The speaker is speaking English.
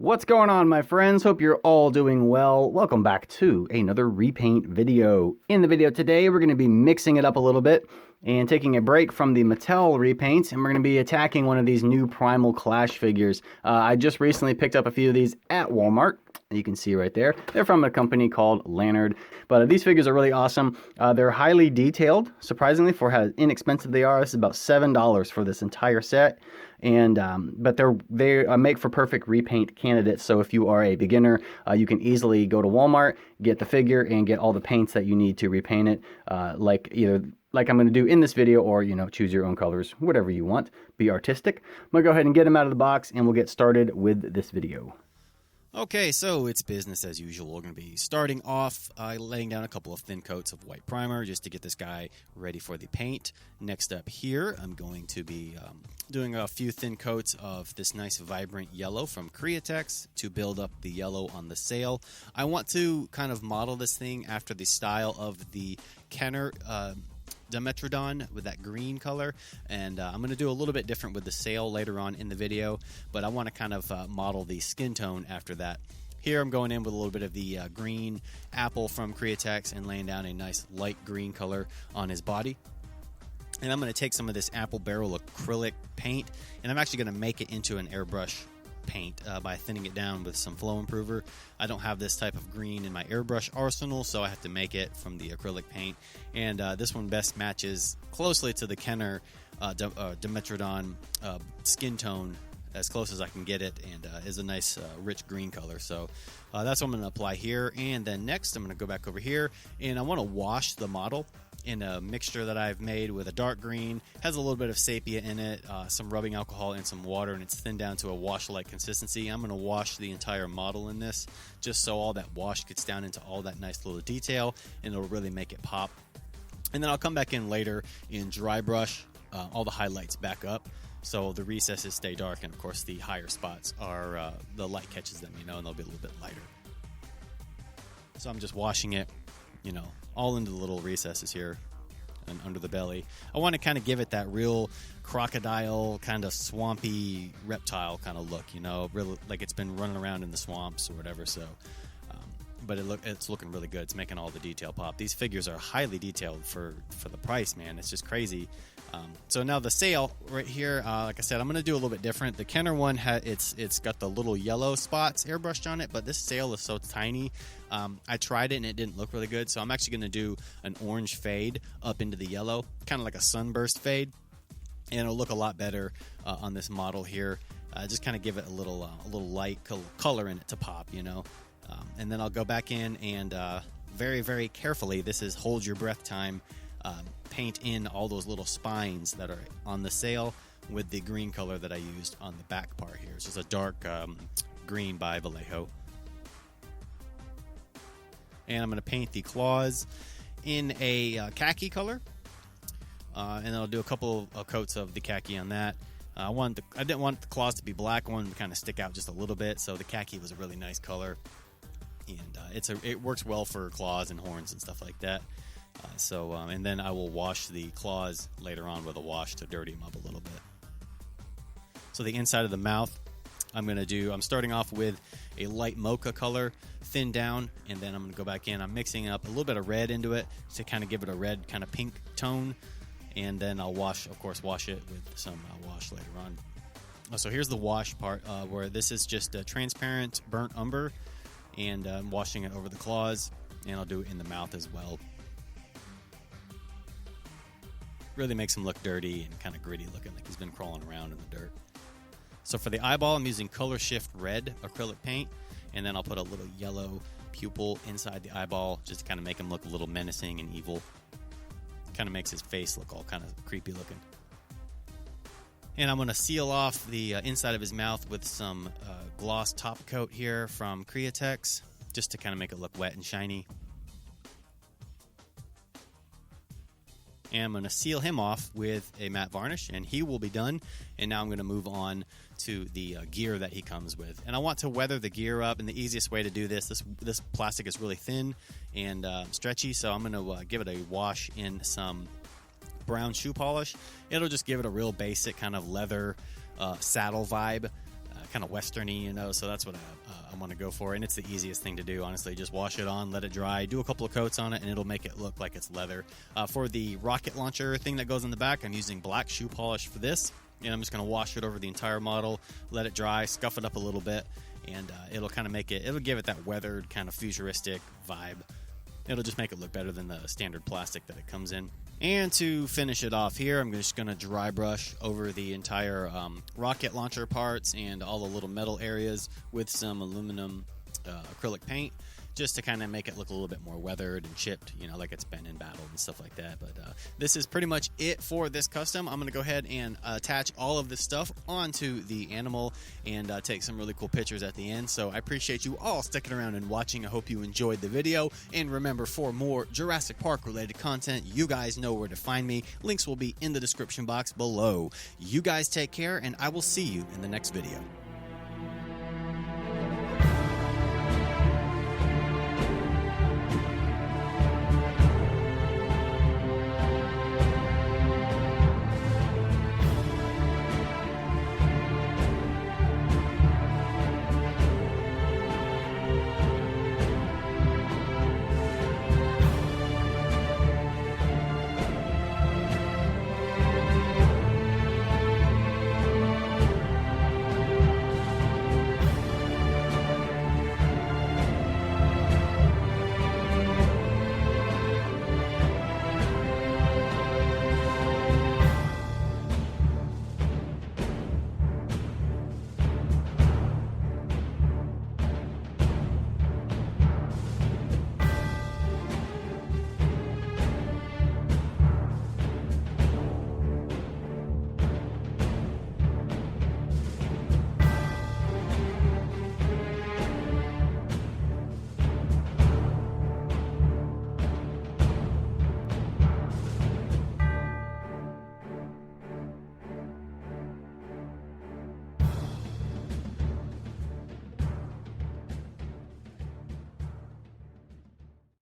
What's going on, my friends? Hope you're all doing well. Welcome back to another repaint video. In the video today, we're going to be mixing it up a little bit and taking a break from the Mattel repaints, and we're going to be attacking one of these new Primal Clash figures. I just recently picked up a few of these at Walmart. You can see right there. They're from a company called Lanyard. But these figures are really awesome. They're highly detailed, surprisingly, for how inexpensive they are. This is about $7 for this entire set. And but they make for perfect repaint candidates. So if you are a beginner, you can easily go to Walmart, get the figure, and get all the paints that you need to repaint it, like I'm going to do in this video, or choose your own colors, whatever you want. Be artistic. I'm going to go ahead and get them out of the box, and we'll get started with this video. Okay, so it's business as usual. We're going to be starting off laying down a couple of thin coats of white primer just to get this guy ready for the paint. Next up here, I'm going to be doing a few thin coats of this nice vibrant yellow from Createx to build up the yellow on the sail. I want to kind of model this thing after the style of the Kenner Dimetrodon with that green color, and I'm going to do a little bit different with the sail later on in the video, but I want to kind of model the skin tone after that. Here I'm going in with a little bit of the green apple from Createx and laying down a nice light green color on his body. And I'm going to take some of this apple barrel acrylic paint, and I'm actually going to make it into an airbrush paint by thinning it down with some flow improver. I don't have this type of green in my airbrush arsenal, so I have to make it from the acrylic paint, and this one best matches closely to the Kenner Dimetrodon skin tone, as close as I can get it, and is a nice rich green color. So that's what I'm going to apply here. And then next I'm going to go back over here, and I want to wash the model in a mixture that I've made with a dark green. Has a little bit of sepia in it, some rubbing alcohol and some water, and it's thinned down to a wash-like consistency. I'm going to wash the entire model in this, just so all that wash gets down into all that nice little detail, and it'll really make it pop. And then I'll come back in later in dry brush all the highlights back up, so the recesses stay dark, and of course the higher spots are the light catches them, and they'll be a little bit lighter. So I'm just washing it, all into the little recesses here and under the belly. I want to kind of give it that real crocodile, kind of swampy reptile kind of look, really like it's been running around in the swamps or whatever. So, but it's looking really good. It's making all the detail pop. These figures are highly detailed for the price, man. It's just crazy. So now the sail right here, like I said, I'm going to do a little bit different. The Kenner one, it's got the little yellow spots airbrushed on it, but this sail is so tiny. I tried it and it didn't look really good, so I'm actually going to do an orange fade up into the yellow, kind of like a sunburst fade, and it'll look a lot better on this model here. Just kind of give it a little light color in it to pop, and then I'll go back in and very, very carefully, this is hold your breath time, paint in all those little spines that are on the sail with the green color that I used on the back part here. It's just a dark green by Vallejo. And I'm going to paint the claws in a khaki color, and then I'll do a couple of coats of the khaki on that. I didn't want the claws to be black. I wanted them to kind of stick out just a little bit, so the khaki was a really nice color, and it works well for claws and horns and stuff like that. And then I will wash the claws later on with a wash to dirty them up a little bit. So the inside of the mouth, I'm starting off with a light mocha color, thin down, and then I'm going to go back in. I'm mixing up a little bit of red into it to kind of give it a red kind of pink tone, and then I'll wash it with some wash later on. So here's the wash part, where this is just a transparent burnt umber, and I'm washing it over the claws, and I'll do it in the mouth as well. Really makes him look dirty and kind of gritty looking, like he's been crawling around in the dirt. So for the eyeball, I'm using Color Shift Red acrylic paint, and then I'll put a little yellow pupil inside the eyeball just to kind of make him look a little menacing and evil. Kind of makes his face look all kind of creepy looking. And I'm going to seal off the inside of his mouth with some gloss top coat here from Createx, just to kind of make it look wet and shiny. And I'm going to seal him off with a matte varnish, and he will be done. And now I'm going to move on to the gear that he comes with. And I want to weather the gear up, and the easiest way to do this plastic is really thin and stretchy, so I'm going to give it a wash in some brown shoe polish. It'll just give it a real basic kind of leather saddle vibe. kind of westerny, you know, so that's what I want to go for. And it's the easiest thing to do, honestly. Just wash it on, let it dry, do a couple of coats on it, and it'll make it look like it's leather. For the rocket launcher thing that goes in the back, I'm using black shoe polish for this. And I'm just going to wash it over the entire model, let it dry, scuff it up a little bit, and it'll kind of make it, it'll give it that weathered kind of futuristic vibe. It'll just make it look better than the standard plastic that it comes in. And to finish it off here, I'm just going to dry brush over the entire rocket launcher parts and all the little metal areas with some aluminum acrylic paint, just to kind of make it look a little bit more weathered and chipped, you know, like it's been in battle and stuff like that. But this is pretty much it for this custom. I'm going to go ahead and attach all of this stuff onto the animal and take some really cool pictures at the end. So I appreciate you all sticking around and watching. I hope you enjoyed the video. And remember, for more Jurassic Park related content, you guys know where to find me. Links will be in the description box below. You guys take care, and I will see you in the next video.